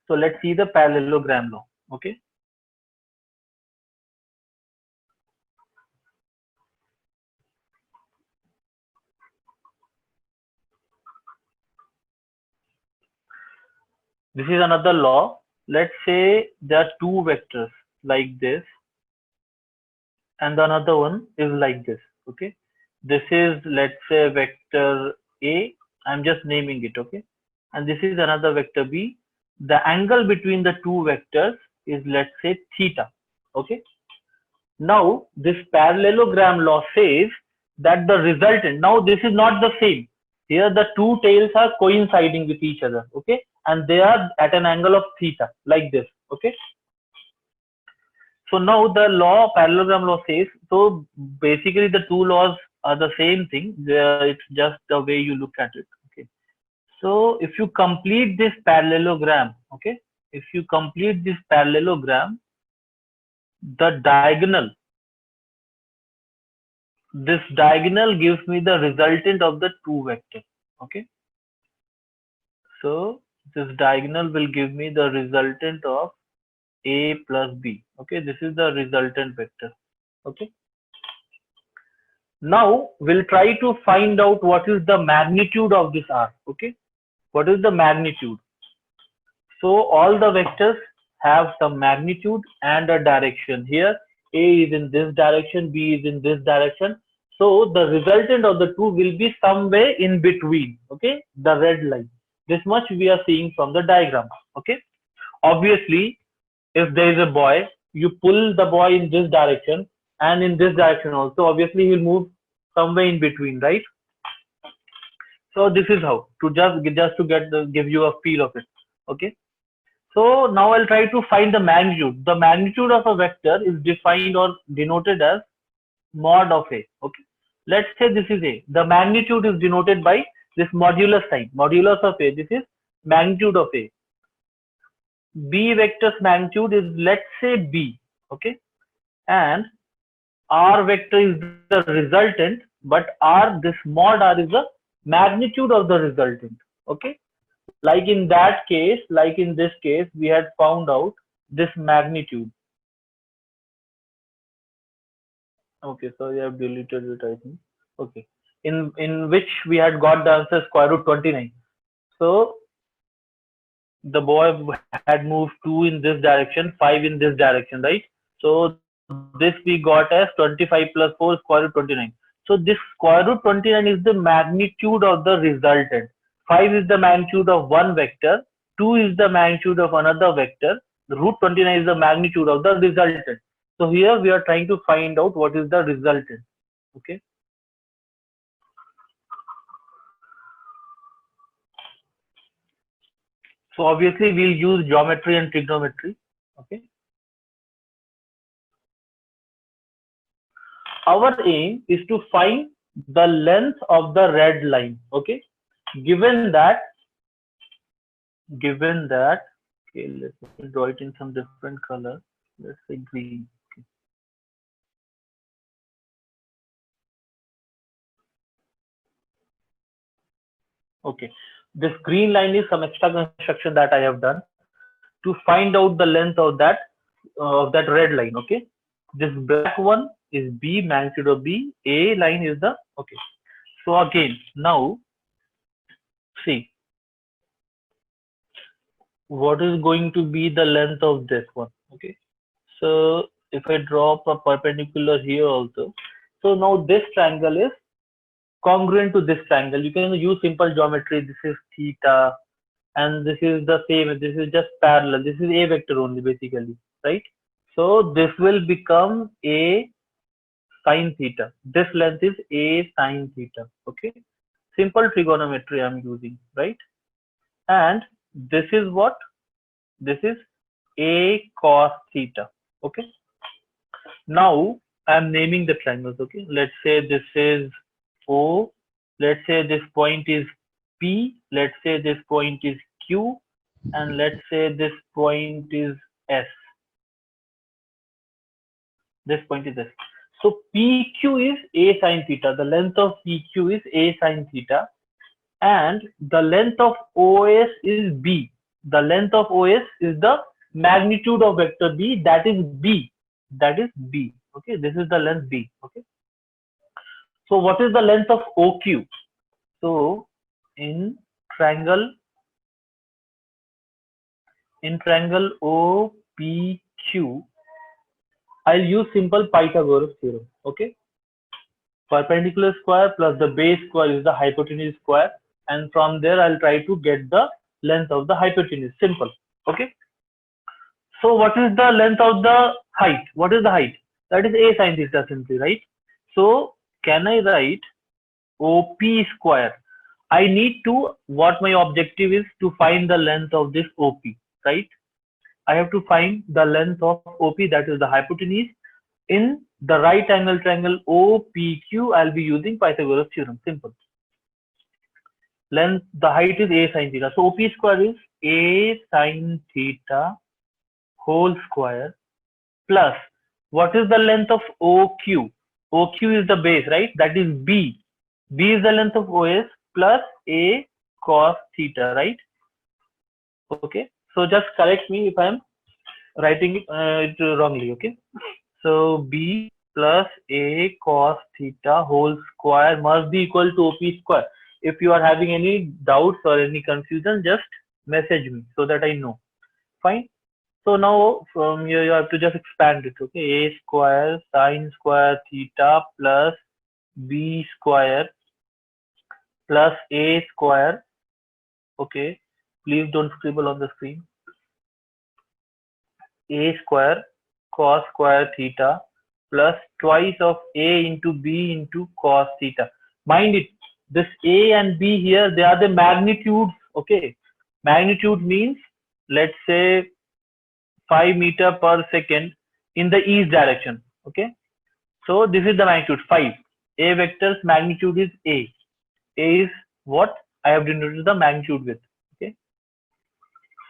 So let's see the parallelogram law. Okay. This is another law. Let's say there are two vectors like this, and another one is like this. Okay. This is, let's say, vector A. I'm just naming it. Okay. And this is another vector B. The angle between the two vectors is, let's say, theta. Okay. Now, this parallelogram law says that the resultant, now this is not the same. Here the two tails are coinciding with each other, okay? And they are at an angle of theta, like this, okay? So now the law, parallelogram law says, so basically the two laws are the same thing. It's just the way you look at it, okay? So if you complete this parallelogram, okay? If you complete this parallelogram, the diagonal, this diagonal gives me the resultant of the two vectors. Okay, so this diagonal will give me the resultant of a plus b. Okay, this is the resultant vector. Okay, now we'll try to find out what is the magnitude of this r. Okay, what is the magnitude? So all the vectors have some magnitude and a direction. Here a is in this direction, b is in this direction. So the resultant of the two will be somewhere in between. Okay, the red line. This much we are seeing from the diagram. Okay, obviously if there is a boy, you pull the boy in this direction and in this direction also. Obviously he will move somewhere in between, right? So this is how to just to get give you a feel of it. Okay. So now I'll try to find the magnitude. The magnitude of a vector is defined or denoted as mod of A. Okay. Let's say this is A. The magnitude is denoted by this modulus sign. Modulus of A. This is magnitude of A. B vector's magnitude is, let's say, B. Okay. And R vector is the resultant, but R, this mod R is the magnitude of the resultant. Okay. Like in that case, like in this case, we had found out this magnitude. Okay, so you have deleted it, I think. Okay, in which we had got the answer square root 29. So the boy had moved 2 in this direction, 5 in this direction, right? So this we got as 25 plus 4 square root 29. So this square root 29 is the magnitude of the resultant. 5 is the magnitude of one vector, 2 is the magnitude of another vector, the root 29 is the magnitude of the resultant. So here we are trying to find out what is the resultant. Okay. So obviously we'll use geometry and trigonometry. Okay. Our aim is to find the length of the red line. Okay. Given that, okay, let me draw it in some different color. Let's say green. Okay. Okay. This green line is some extra construction that I have done to find out the length of that red line. Okay. This black one is B, magnitude of B. A line is the, okay. So again, now see what is going to be the length of this one. Okay. So if I draw a perpendicular here also, so now this triangle is congruent to this triangle. You can use simple geometry. This is theta, and this is the same. This is just parallel. This is a vector only, basically, right? So this will become a sine theta. This length is a sine theta. Okay, simple trigonometry I'm using, right? And this is what? This is a cos theta. Okay. Now I'm naming the triangles. Okay. Let's say this is O. Let's say this point is P. Let's say this point is Q. And let's say this point is S. This point is S. So PQ is A sine theta. The length of PQ is A sine theta. And the length of OS is B. the length of OS is the magnitude of vector B, that is B. That is B. Okay, this is the length B. Okay. So what is the length of OQ? So in triangle OPQ, I'll use simple Pythagoras theorem. Okay. Perpendicular square plus the base square is the hypotenuse square, and from there I'll try to get the length of the hypotenuse. Simple. Okay. So what is the length of the height? What is the height? That is a sine theta simply, right? So can I write OP square? I need to, what my objective is to find the length of this OP, right? I have to find the length of OP, that is the hypotenuse. In the right angle triangle OPQ, I'll be using Pythagoras theorem. Simple. Length, the height is a sine theta. So OP square is a sine theta whole square plus what is the length of OQ? OQ is the base, right? That is B. B is the length of OS plus a cos theta, right? Okay. So just correct me if I'm writing it wrongly. Okay. So B plus a cos theta whole square must be equal to OP square. If you are having any doubts or any confusion, just message me so that I know. Fine. So now from here you have to just expand it. Okay. A square sine square theta plus B square plus a square. Okay. Please don't scribble on the screen. A square cos square theta plus twice of a into b into cos theta. Mind it, this a and b here, they are the magnitudes. Okay. Magnitude means, let's say 5 meter per second in the east direction. Okay. So this is the magnitude 5. A vector's magnitude is a. A is what I have denoted the magnitude with. Okay.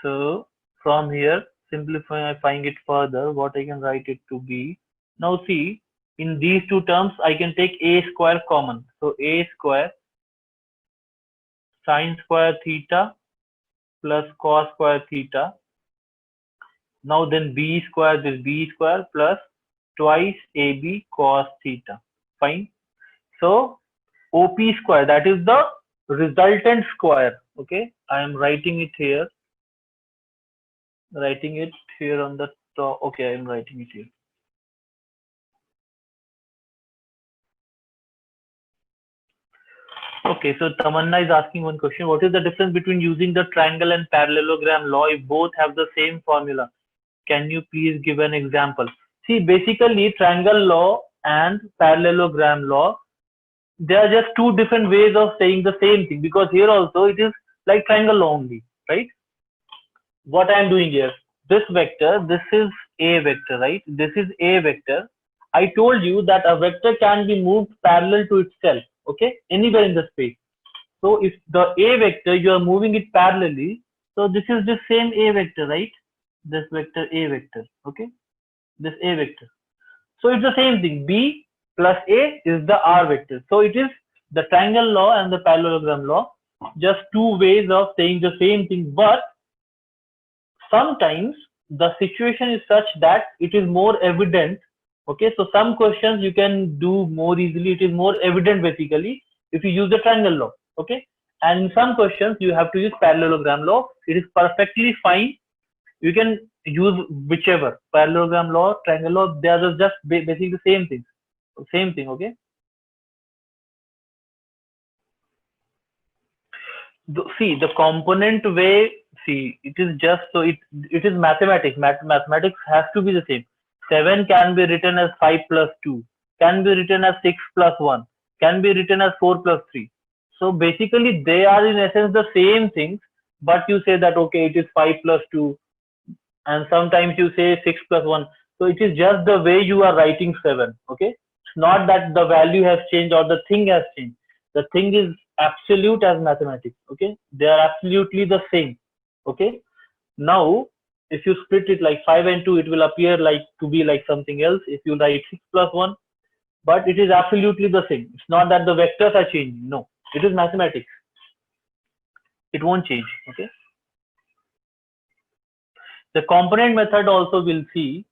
So from here, simplifying it further, what I can write it to be. Now see, in these two terms, I can take a square common. So a square sine square theta plus cos square theta. Now then b square, this b square plus twice ab cos theta. Fine. So OP square, that is the resultant square. Okay. I am writing it here. Writing it here on the top. Okay, I am writing it here. Okay, so Tamanna is asking one question. What is the difference between using the triangle and parallelogram law if both have the same formula? Can you please give an example? See, basically triangle law and parallelogram law, they are just two different ways of saying the same thing, because here also it is like triangle law only, right? What I am doing here, this vector, this is a vector, right? This is a vector. I told you that a vector can be moved parallel to itself, okay, anywhere in the space. So if the a vector, you are moving it parallelly, so this is the same a vector, right? This vector a vector, okay, this a vector. So it's the same thing. B plus a is the r vector. So it is the triangle law and the parallelogram law, just two ways of saying the same thing, but sometimes the situation is such that it is more evident. Okay, so some questions you can do more easily, it is more evident basically if you use the triangle law. Okay, and in some questions you have to use parallelogram law. It is perfectly fine, you can use whichever, parallelogram law, triangle law, they are just basically the same thing. Okay. See, the component way, see, it is just, so it is mathematics. Mathematics has to be the same. 7 can be written as 5 plus 2, can be written as 6 plus 1, can be written as 4 plus 3. So basically they are in essence the same things, but you say that okay, it is 5 plus 2, and sometimes you say 6 plus 1. So it is just the way you are writing 7. Okay, it's not that the value has changed or the thing has changed. The thing is absolute as mathematics. Okay, they are absolutely the same. Okay, now if you split it like 5 and 2, it will appear like to be like something else if you write 6 plus 1, but it is absolutely the same. It's not that the vectors are changing. No, it is mathematics, it won't change. Okay. The component method also we'll see.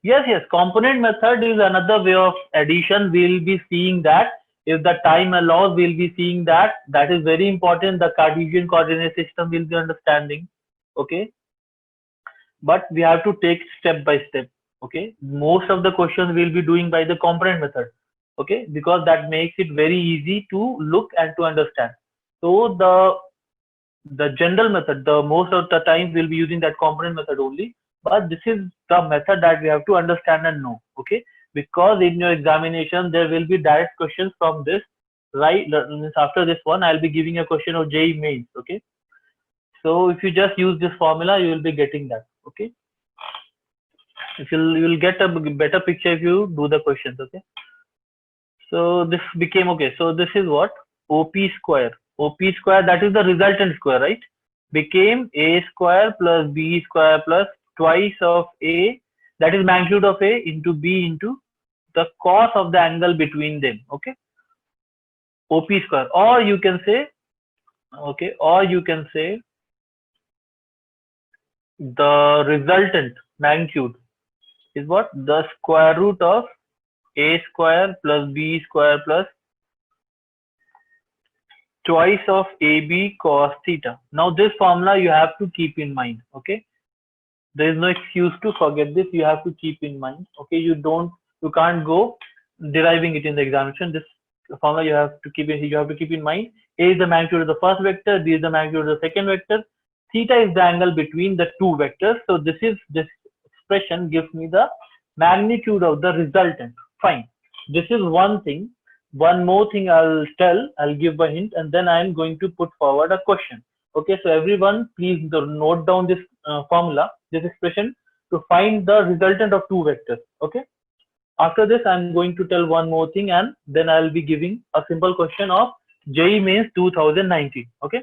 Yes, component method is another way of addition. We'll be seeing that. If the time allows, we'll be seeing that. That is very important. The Cartesian coordinate system will be understanding. Okay. But we have to take step by step. Okay. Most of the questions we'll be doing by the component method. Okay. Because that makes it very easy to look and to understand. So the general method, the most of the time we'll be using that component method only, but this is the method that we have to understand and know. Okay, because in your examination there will be direct questions from this, right? Means after this one I'll be giving a question of JEE mains. Okay, so if you just use this formula you will be getting that. Okay, if you will get a better picture if you do the questions. Okay, so this became okay. So this is what OP square. OP square, that is the resultant square, right? Became A square plus B square plus twice of A, that is magnitude of A into B into the cos of the angle between them. Okay, OP square, or you can say, okay, or you can say the resultant magnitude is what? The square root of A square plus B square plus twice of AB cos theta. Now this formula you have to keep in mind. Okay, there is no excuse to forget this. You have to keep in mind. Okay, you can't go deriving it in the examination. This formula you have to keep in mind. A is the magnitude of the first vector, B is the magnitude of the second vector, theta is the angle between the two vectors. So this expression gives me the magnitude of the resultant. Fine, this is one thing. One more thing I'll give a hint, and then I'm going to put forward a question. Okay, so everyone please note down this formula, this expression, to find the resultant of two vectors. Okay, after this I'm going to tell one more thing, and then I'll be giving a simple question of JEE Mains 2019. Okay,